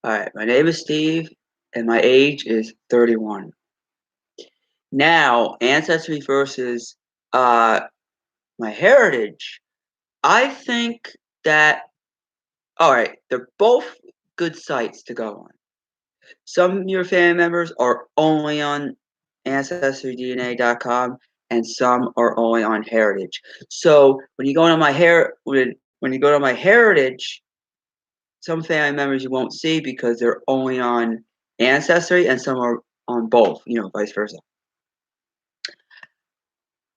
Alright, my name is Steve, and my age is 31. Now, Ancestry versus my heritage. I think that, alright, they're both good sites to go on. Some of your family members are only on AncestryDNA.com, and some are only on Heritage. So when you go on when you go to my Heritage, some family members you won't see because they're only on Ancestry, and some are on both, vice versa.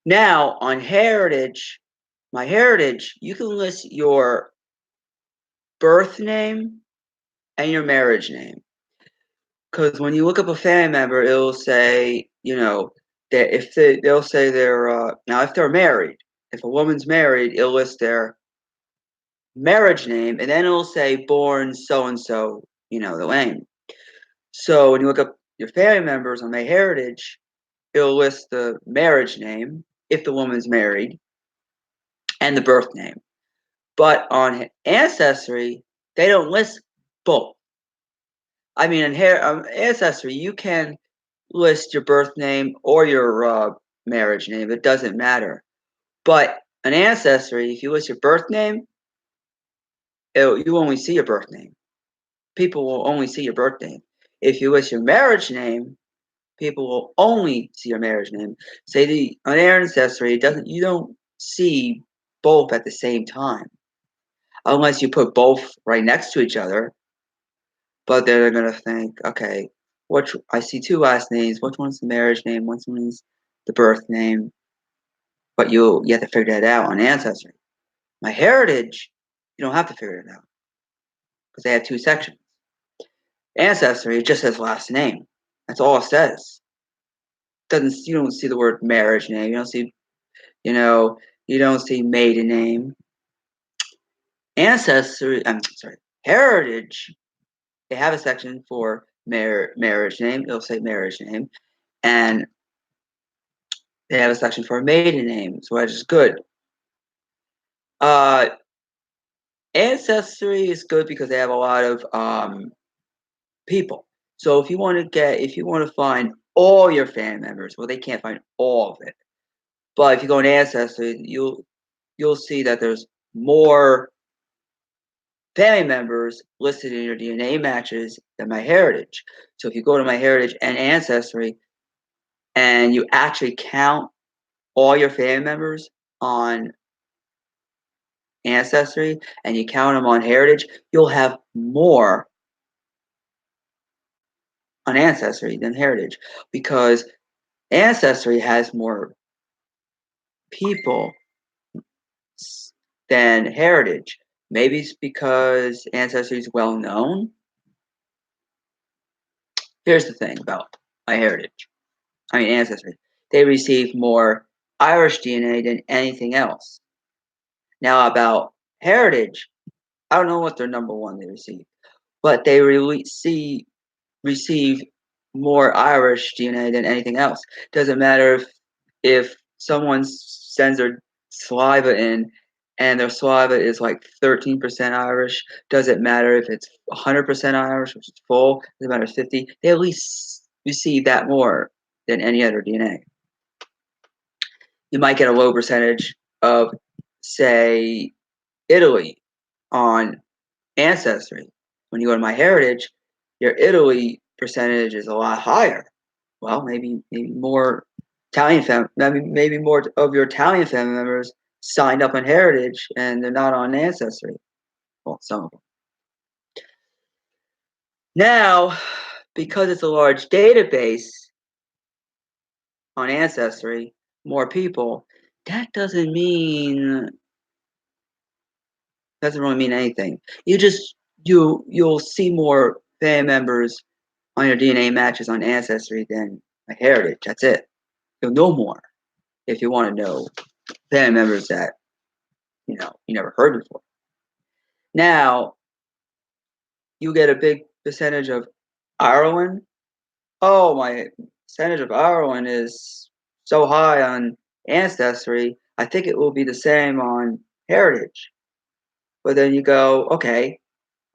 Now, on Heritage, my Heritage, you can list your birth name and your marriage name. Because when you look up a family member, it'll say, that if they'll say now if they're married, if a woman's married, it'll list their marriage name, and then it'll say born so and so, the name. So when you look up your family members on my heritage, it'll list the marriage name if the woman's married and the birth name. But on Ancestry, they don't list both. I mean, in Ancestry, you can list your birth name or your marriage name. It doesn't matter. But an Ancestry, if you list your birth name, you only see your birth name. People will only see your birth name. If you list your marriage name, people will only see your marriage name. Say on Ancestry, you don't see both at the same time, unless you put both right next to each other. But they're gonna think, okay, I see two last names. Which one's the marriage name? Which one's the birth name? But you have to figure that out on Ancestry. My heritage, you don't have to figure it out because they have two sections. Ancestry, it just says last name. That's all it says. You don't see the word marriage name. You don't see, you don't see maiden name. Ancestry, I'm sorry, heritage. They have a section for marriage name. It'll say marriage name, and they have a section for maiden name, so which is good. Ancestry is good because they have a lot of people. So if you want to find all your family members, well, they can't find all of it. But if you go in Ancestry, you'll see that there's more family members listed in your DNA matches than my heritage. So if you go to my heritage and Ancestry, and you actually count all your family members on Ancestry, and you count them on heritage, you'll have more on Ancestry than heritage, because Ancestry has more people than heritage. Maybe it's because Ancestry is well known. Here's the thing about my Ancestry. They receive more Irish DNA than anything else. Now about heritage, I don't know what their number one they receive, but they receive more Irish DNA than anything else. Doesn't matter if someone sends their saliva in and their saliva is like 13% Irish. Doesn't matter if it's 100% Irish, which is full. Doesn't matter if it's 50. They at least receive that more than any other DNA. You might get a low percentage of, say, Italy on Ancestry. When you go to my heritage, your Italy percentage is a lot higher. Well, maybe more maybe more of your Italian family members signed up on heritage and they're not on Ancestry. Well, some of them. Now, because it's a large database on Ancestry, more people, that doesn't really mean anything. You'll see more family members on your DNA matches on Ancestry than my heritage. That's it. You'll know more if you want to know family members that you never heard before. Now, you get a big percentage of Ireland. Oh, my percentage of Ireland is so high on Ancestry. I think it will be the same on Heritage. But then you go, okay,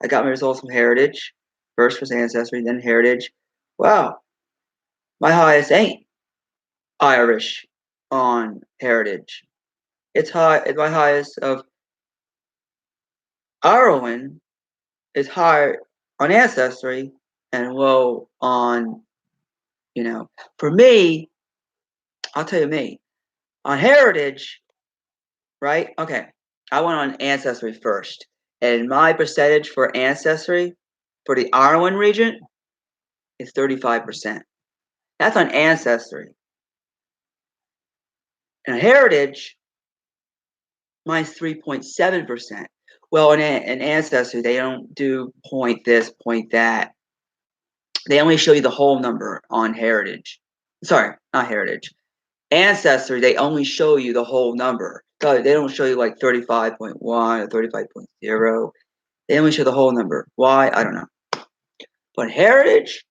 I got my results from Heritage. First was Ancestry, then Heritage. Wow, my highest ain't Irish on Heritage. It's high. My highest of Ireland is high on Ancestry and low on, for me, I'll tell you me, on Heritage, right? Okay, I went on Ancestry first, and my percentage for Ancestry for the Ireland region is 35%. That's on Ancestry. And Heritage, mine's 3.7%. Well, in Ancestry, they don't do point this, point that. They only show you the whole number on Heritage. Sorry, not Heritage. Ancestry, they only show you the whole number. So they don't show you like 35.1 or 35.0. They only show the whole number. Why? I don't know. But Heritage,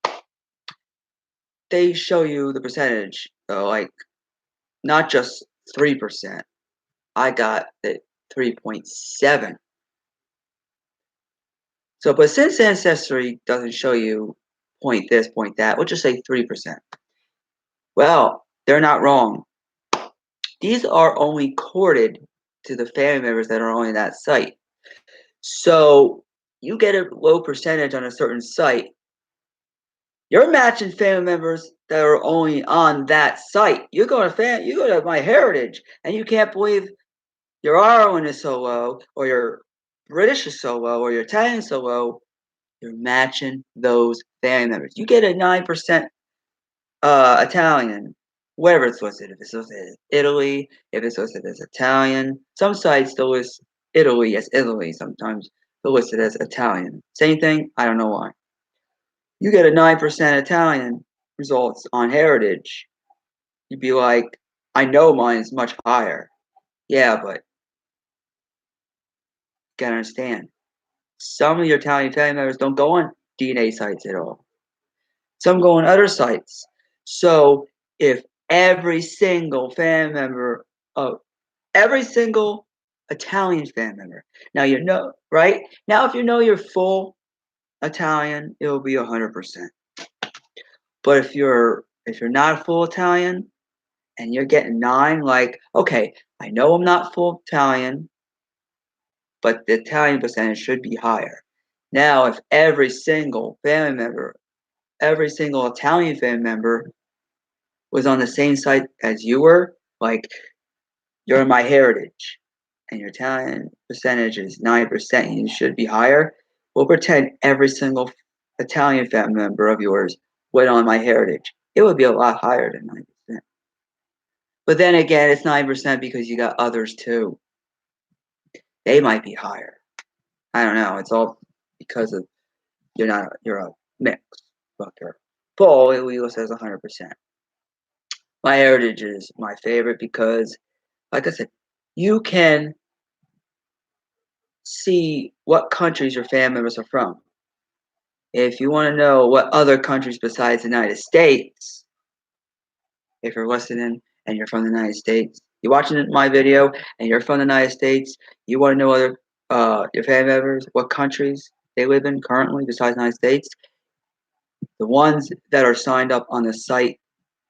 they show you the percentage. So like not just 3%. I got the 3.7. So, but since Ancestry doesn't show you point this, point that, we'll just say 3%. Well, they're not wrong. These are only corded to the family members that are on that site. So you get a low percentage on a certain site. You're matching family members that are only on that site. You go to My Heritage, and you can't believe your Ireland is so low, or your British is so low, or your Italian is so low. You're matching those family members. You get a 9% Italian, whatever it's listed. If it's listed as Italy, if it's listed as Italian, some sites still list Italy as Italy. Sometimes they'll list it as Italian. Same thing. I don't know why. You get a 9% Italian results on Heritage. You'd be like, I know mine is much higher. Yeah, but you gotta understand. Some of your Italian family members don't go on DNA sites at all. Some go on other sites. So if every single family member of every single Italian family member, now right? Now if you know you're full Italian, it'll be 100%. But if you're not full Italian and you're getting 9, like, okay, I know I'm not full Italian, but the Italian percentage should be higher. Now if every single Italian family member was on the same site as you were, like you're in My Heritage and your Italian percentage is 9% and you should be higher, we'll pretend every single Italian family member of yours went on My Heritage. It would be a lot higher than 9%. But then again, it's 9% because you got others too. They might be higher. I don't know. It's all because of you're a mix. But you're full, it says 100%. My Heritage is my favorite because, like I said, you can see what countries your family members are from. If you want to know what other countries besides the United States, if you're listening and you're from the United States, you're watching my video and you're from the United States, you want to know other your family members, what countries they live in currently besides the United States, the ones that are signed up on the site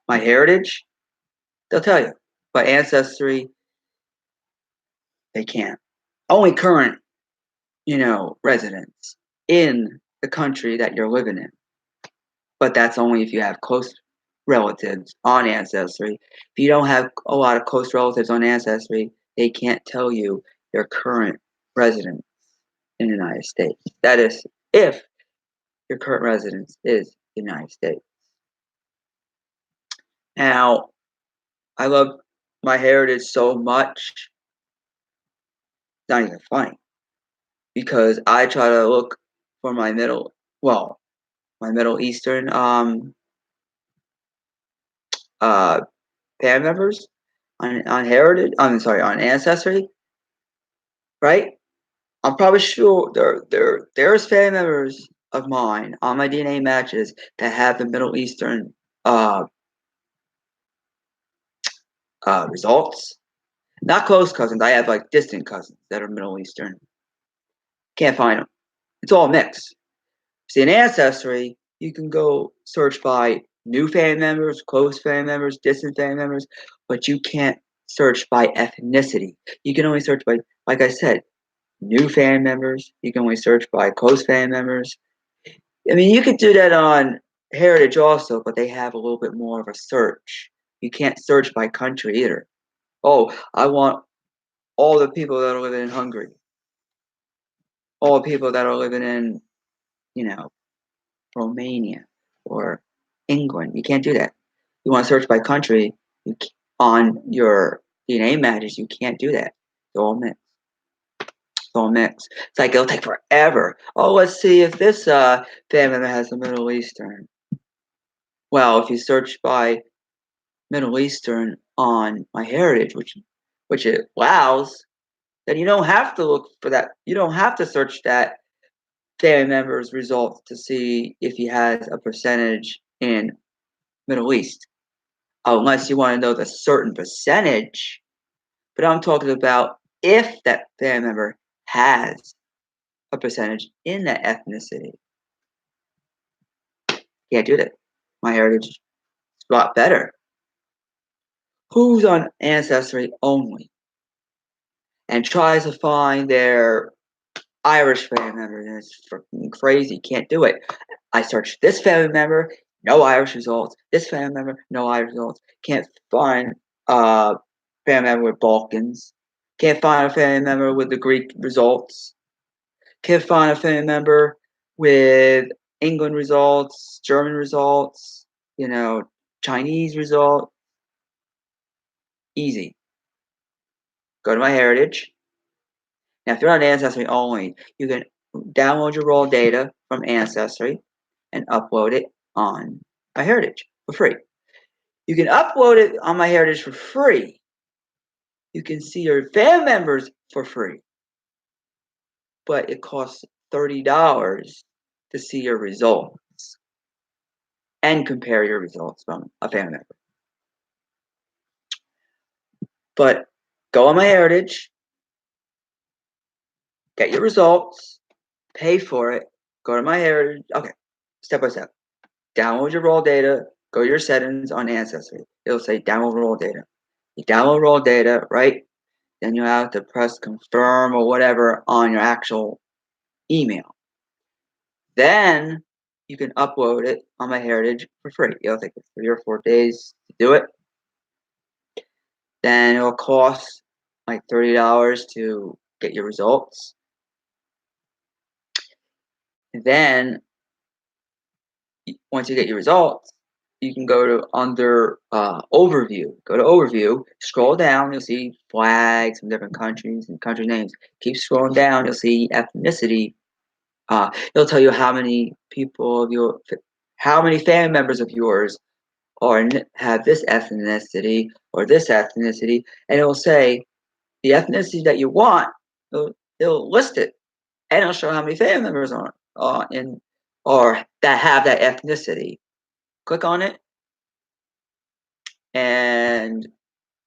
My Heritage, they'll tell you. But Ancestry, they can't. Only current, residents in the country that you're living in. But that's only if you have close relatives on Ancestry. If you don't have a lot of close relatives on Ancestry, they can't tell you your current residence in the United States. That is, if your current residence is the United States. Now, I love My Heritage so much, it's not even funny, because I try to look for my Middle Eastern family members on Heritage. On Ancestry, right? I'm probably sure there's family members of mine on my DNA matches that have the Middle Eastern results. Not close cousins. I have like distant cousins that are Middle Eastern. Can't find them. It's all mixed. See, in Ancestry, you can go search by new family members, close family members, distant family members, but you can't search by ethnicity. You can only search by, like I said, new family members. You can only search by close family members. I mean, you could do that on Heritage also, but they have a little bit more of a search. You can't search by country either. Oh, I want all the people that are living in Hungary, all the people that are living in, you know, Romania or England. You can't do that. You want to search by country on your DNA matches. You can't do that. It's all mixed. It's all mixed. It's like it'll take forever. Oh, let's see if this family member has a Middle Eastern. Well, if you search by Middle Eastern on MyHeritage, which it allows, then you don't have to look for that. You don't have to search that family member's results to see if he has a percentage in Middle East, unless you want to know the certain percentage. But I'm talking about if that family member has a percentage in that ethnicity. Can't do that. MyHeritage is a lot better. Who's on Ancestry only and tries to find their Irish family member, and it's freaking crazy. Can't do it. I searched this family member, no Irish results. This family member, no Irish results. Can't find a family member with Balkans. Can't find a family member with the Greek results. Can't find a family member with England results, German results, Chinese results. Easy. Go to MyHeritage. Now, if you're on Ancestry only, you can download your raw data from Ancestry and upload it on MyHeritage for free. You can upload it on MyHeritage for free. You can see your family members for free. But it costs $30 to see your results and compare your results from a family member. But go on MyHeritage, get your results, pay for it, go to MyHeritage. Okay, step by step. Download your raw data, go to your settings on Ancestry. It'll say download raw data. You download raw data, right? Then you have to press confirm or whatever on your actual email. Then you can upload it on MyHeritage for free. It'll take 3 or 4 days to do it. Then it'll cost like $30 to get your results. And then once you get your results, you can go to under overview. Go to overview, scroll down, you'll see flags from different countries and country names. Keep scrolling down, you'll see ethnicity. It'll tell you how many family members of yours have this ethnicity or this ethnicity, and it will say the ethnicity that you want. It'll list it, and it'll show how many family members are or that have that ethnicity. Click on it, and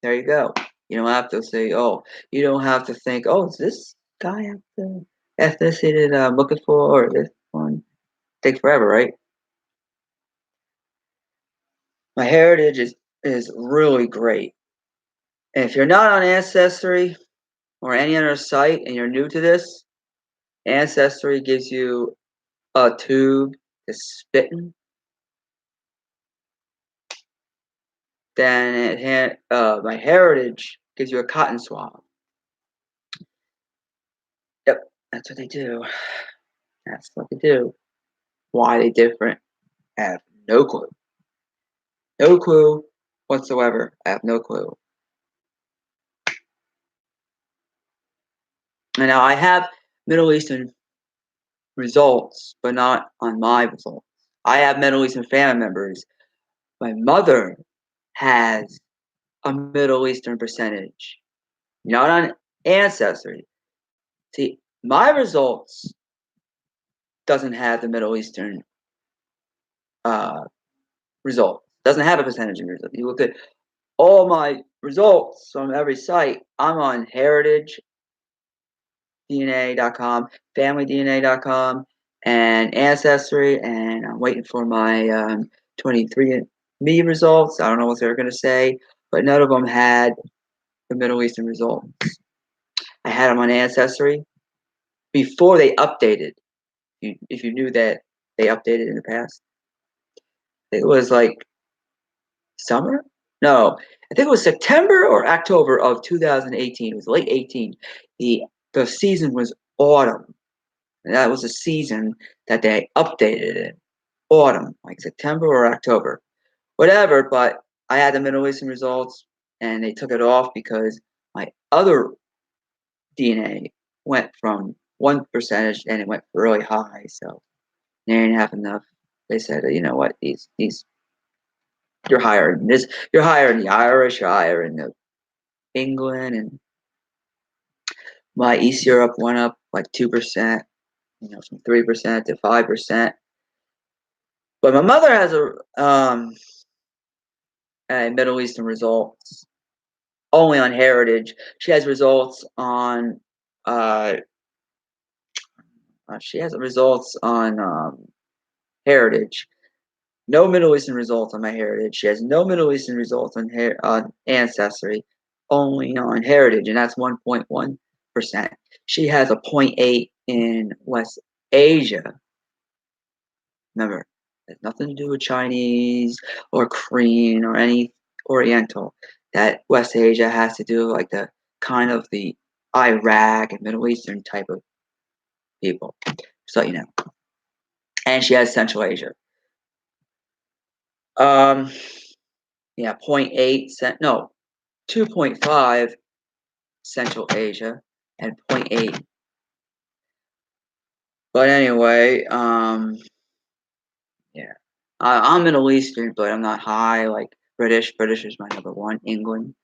there you go. You don't have to say, oh, you don't have to think, oh, does this guy have the ethnicity that I'm looking for, or this one? Takes forever, right? MyHeritage is really great. And if you're not on Ancestry or any other site and you're new to this, Ancestry gives you a tube to spit in. Then MyHeritage gives you a cotton swab. Yep, that's what they do. That's what they do. Why they different? I have no clue. No clue whatsoever. I have no clue. And now I have Middle Eastern results, but not on my results. I have Middle Eastern family members. My mother has a Middle Eastern percentage, not on Ancestry. See, my results doesn't have the Middle Eastern result. Doesn't have a percentage in result. You look at all my results from every site. I'm on heritagedna.com, familydna.com, and Ancestry, and I'm waiting for my 23andMe results. I don't know what they're going to say, but none of them had the Middle Eastern results. I had them on Ancestry before they updated. If you knew that they updated in the past, it was like summer. No, I think it was September or October of 2018. It was late 18. The season was autumn. And that was a season that they updated it. Autumn, like September or October, whatever. But I had the Middle Eastern results, and they took it off because my other DNA went from one percentage and it went really high. So they didn't have enough. They said, you know what, these you're higher in this, you're higher in the Irish, you're higher in the England, and my East Europe went up like 2%, from 3% to 5%. But my mother has a Middle Eastern results only on Heritage. She has results on uh, Heritage. No Middle Eastern results on my Heritage. She has no Middle Eastern results on Ancestry, only on Heritage, and that's 1.1%. She has a 0.8 in West Asia. Remember, it has nothing to do with Chinese or Korean or any Oriental. That West Asia has to do like the kind of the Iraq and Middle Eastern type of people. So you know. And she has Central Asia. Yeah, 0.8 no, 2.5 Central Asia and 0.8. But anyway, yeah. I'm Middle Eastern, but I'm not high like British. British is my number one. England,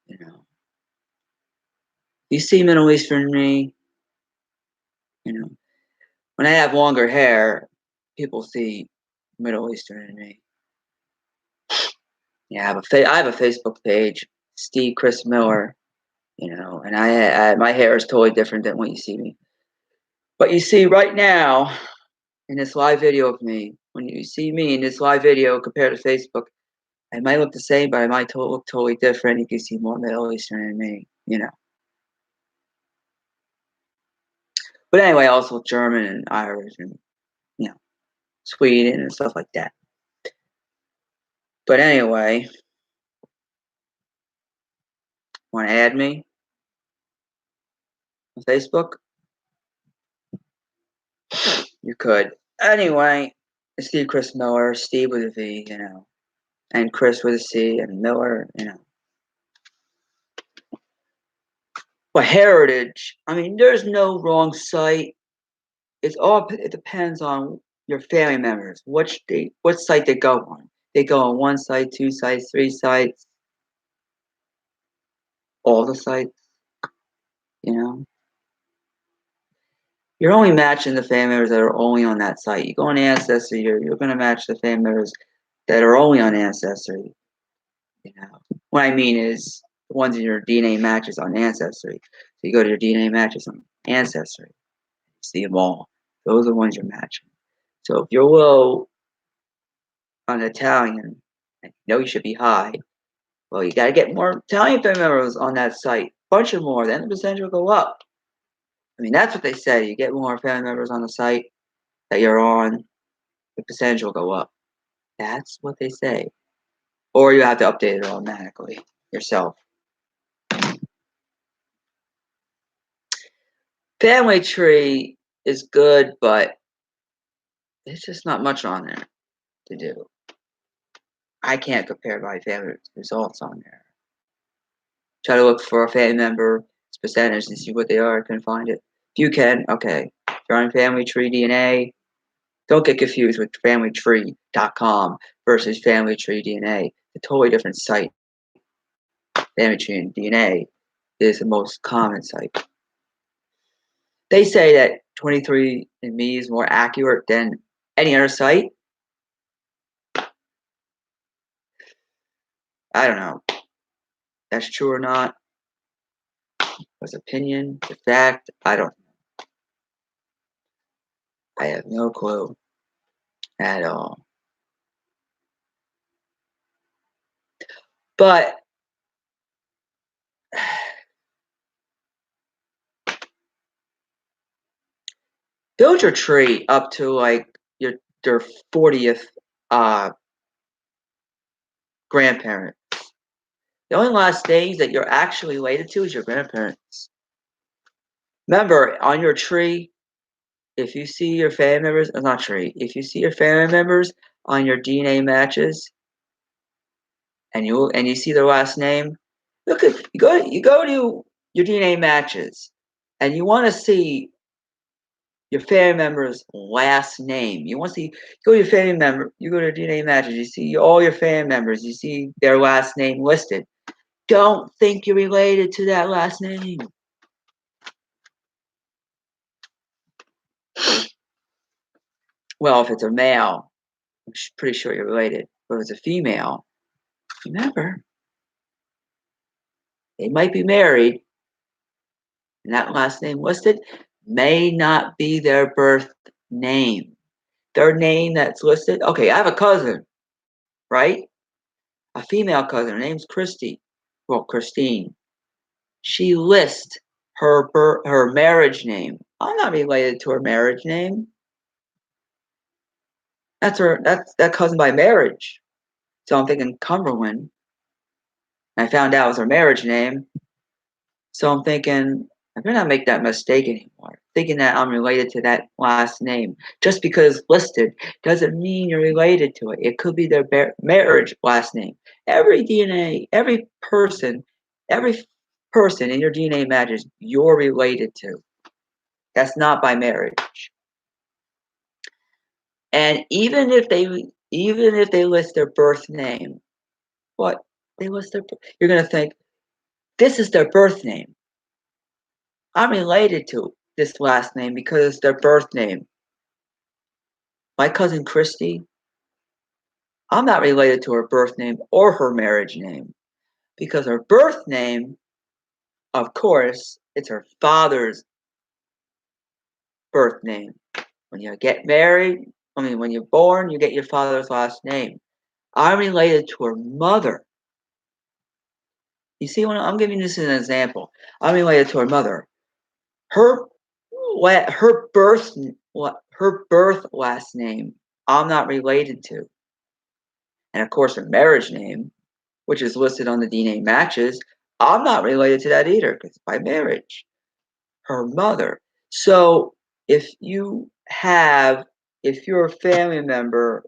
you know. You see Middle Eastern in me, when I have longer hair, people see Middle Eastern in me. Yeah, I have a Facebook page, Steve Chris Miller, and I my hair is totally different than what you see me. But you see right now in this live video of me, when you see me in this live video compared to Facebook, I might look the same, but I might look totally different. You can see more Middle Eastern in me. But anyway, also German and Irish and Sweden and stuff like that. But anyway, want to add me on Facebook? You could. Anyway, Steve Chris Miller, Steve with a V, and Chris with a C, and Miller. But Heritage, I mean, there's no wrong site. It depends on your family members, what site they go on. They go on one site, two sites, three sites, all the sites, you know. You're only matching the family members that are only on that site. You go on Ancestry, you're going to match the family members that are only on Ancestry. What I mean is the ones in your DNA matches on Ancestry. So you go to your DNA matches on Ancestry, see them all. Those are the ones you're matching. So if you're low on Italian, and you know you should be high, well, you got to get more Italian family members on that site. Bunch of more, then the percentage will go up. I mean, that's what they say. You get more family members on the site that you're on, the percentage will go up. That's what they say. Or you have to update it automatically yourself. Family tree is good, but there's just not much on there to do. I can't compare my family results on there. Try to look for a family member's percentage and see what they are. I couldn't find it. If you can, okay. If you're on Family Tree DNA, don't get confused with FamilyTree.com versus Family Tree DNA. It's a totally different site. Family Tree DNA is the most common site. They say that 23andMe is more accurate than any other site. I don't know if that's true or not. It's opinion, the fact, I don't know. I have no clue at all. But build your tree up to like your 40th grandparent. The only last names that you're actually related to is your grandparents. Remember, on your tree, if you see your family members, not tree, if you see your family members on your DNA matches, and you see their last name, look at you go to your DNA matches, and you want to see your family member's last name. You want to see, go to your family member, you go to DNA matches, you see all your family members, you see their last name listed. Don't think you're related to that last name. Well, if it's a male, I'm pretty sure you're related. But if it's a female, remember, they might be married, and that last name listed may not be their birth name. Their name that's listed, okay, I have a cousin, right? A female cousin. Her name's Christy. Well, Christine. She lists her marriage name. I'm not related to her marriage name. That's that cousin by marriage. So I'm thinking Cumberland. And I found out it was her marriage name. So I'm thinking, I better not make that mistake anymore. Thinking that I'm related to that last name. Just because listed doesn't mean you're related to it. It could be their marriage last name. Every person in your DNA matches you're related to. That's not by marriage. And even if they list their birth name, you're gonna think, this is their birth name. I'm related to this last name because it's their birth name. My cousin Christy, I'm not related to her birth name or her marriage name because her birth name, of course, it's her father's birth name. When you get married, when you're born, you get your father's last name. I'm related to her mother. You see, when I'm giving this as an example, I'm related to her mother. Her birth last name, I'm not related to. And of course, her marriage name, which is listed on the DNA matches, I'm not related to that either because by marriage. Her mother. So if your family member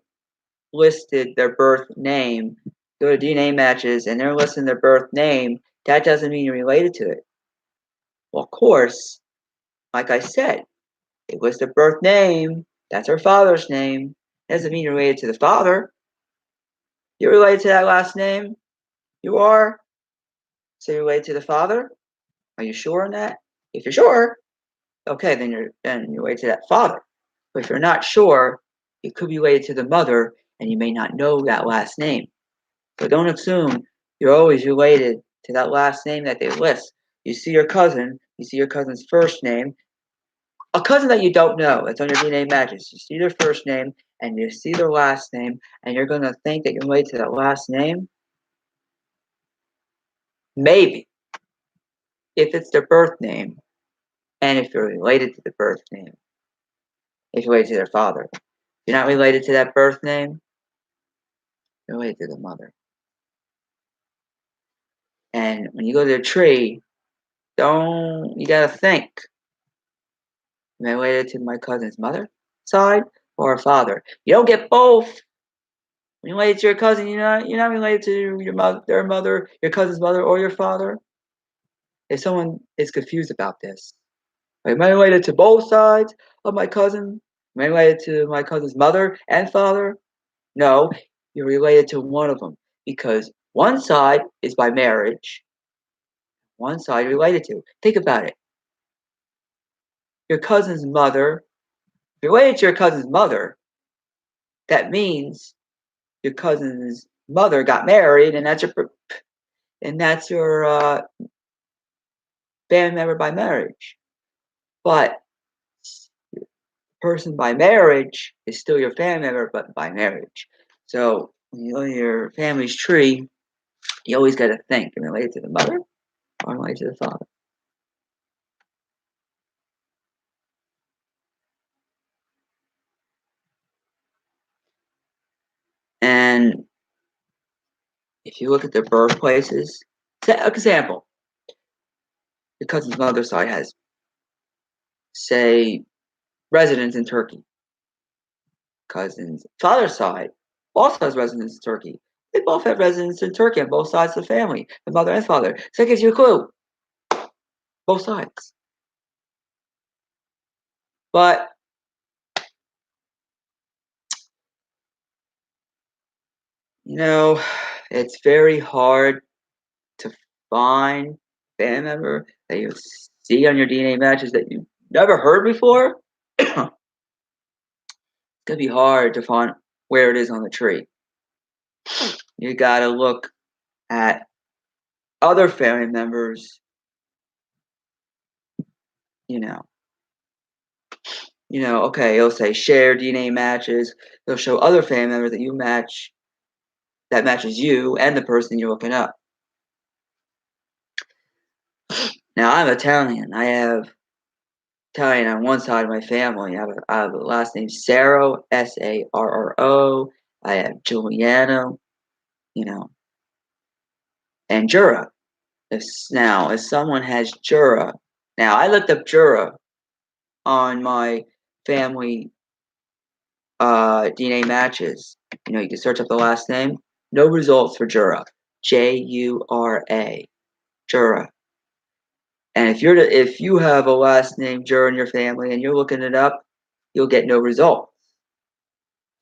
listed their birth name, go to DNA matches and they're listing their birth name, that doesn't mean you're related to it. Well, of course, like I said, it was the birth name. That's her father's name. Doesn't mean you're related to the father. You're related to that last name? You are? So you're related to the father? Are you sure on that? If you're sure, okay, then you're related to that father. But if you're not sure, it could be related to the mother, and you may not know that last name. So don't assume you're always related to that last name that they list. You see your cousin's first name, a cousin that you don't know, it's on your DNA matches. You see their first name and you see their last name, and you're gonna think that you're related to that last name. Maybe if it's their birth name, and if you're related to the birth name, if you're related to their father. If you're not related to that birth name, you're related to the mother. And when you go to the tree, you gotta think. Am I related to my cousin's mother side or father? You don't get both. When you're related to your cousin, you're not related to their mother, your cousin's mother, or your father. If someone is confused about this, am I related to both sides of my cousin? Am I related to my cousin's mother and father? No, you're related to one of them because one side is by marriage, one side you're related to. Think about it. Your cousin's mother, if you're related to your cousin's mother, that means your cousin's mother got married, and that's your family member by marriage. But the person by marriage is still your family member, but by marriage. So when you look at your family's tree, you always got to think, am I related to the mother or am I related to the father? And if you look at their birthplaces, example, your cousin's mother's side has, say, residence in Turkey. Cousin's father's side also has residence in Turkey. They both have residence in Turkey on both sides of the family, the mother and father. So that gives you a clue. Both sides. But you know, it's very hard to find a family member that you see on your DNA matches that you never heard before. It's gonna be hard to find where it is on the tree. You gotta look at other family members, you know. Okay, it'll say share DNA matches. It'll show other family members that you match that matches you and the person you're looking up. Now I'm Italian. I have Italian on one side of my family. I have a last name Sarro, Sarro. I have Giuliano, you know, and Jura. If someone has Jura, now I looked up Jura on my family DNA matches. You can search up the last name. No results for Jura. Jura. Jura. And if you have a last name Jura in your family and you're looking it up, you'll get no results.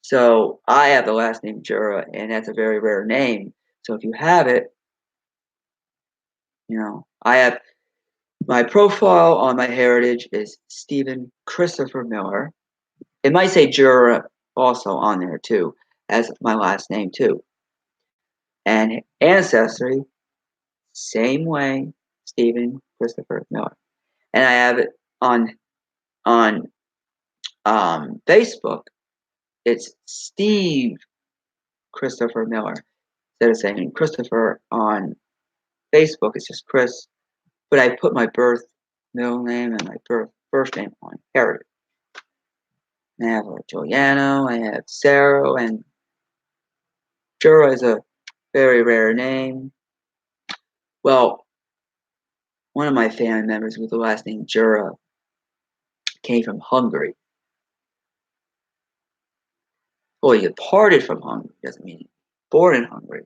So I have the last name Jura, and that's a very rare name. So if you have it, I have my profile on my heritage is Stephen Christopher Miller. It might say Jura also on there too, as my last name too. And Ancestry, same way, Stephen Christopher Miller. And I have it on Facebook. It's Steve Christopher Miller. Instead of saying Christopher on Facebook, it's just Chris. But I put my middle name, and my first name on Heritage. And I have Giuliano, I have Sarah, and Jura is a very rare name. Well, one of my family members with the last name Jura came from Hungary. Well, he departed from Hungary, doesn't mean he was born in Hungary.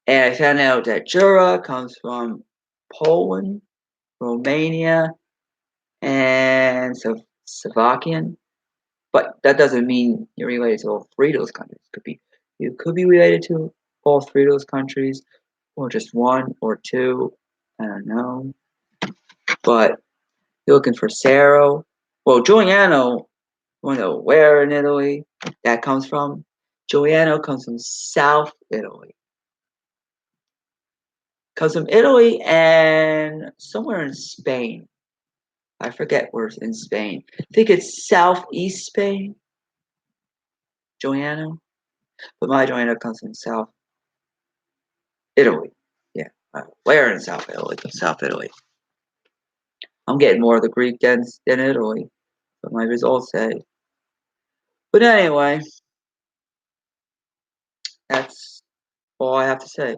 And I found out that Jura comes from Poland, Romania, and Slovakian. But that doesn't mean you're related to all three of those countries. You could be related to all three of those countries, or just one or two. I don't know. But you're looking for Saro. Well, Giuliano, you know where in Italy that comes from? Giuliano comes from South Italy. Comes from Italy and somewhere in Spain. I forget where in Spain. I think it's southeast Spain. Giuliano. But my Giuliano comes from South Italy. Yeah. Where in South Italy? South Italy. I'm getting more of the Greek than Italy, but my results say. But anyway, that's all I have to say.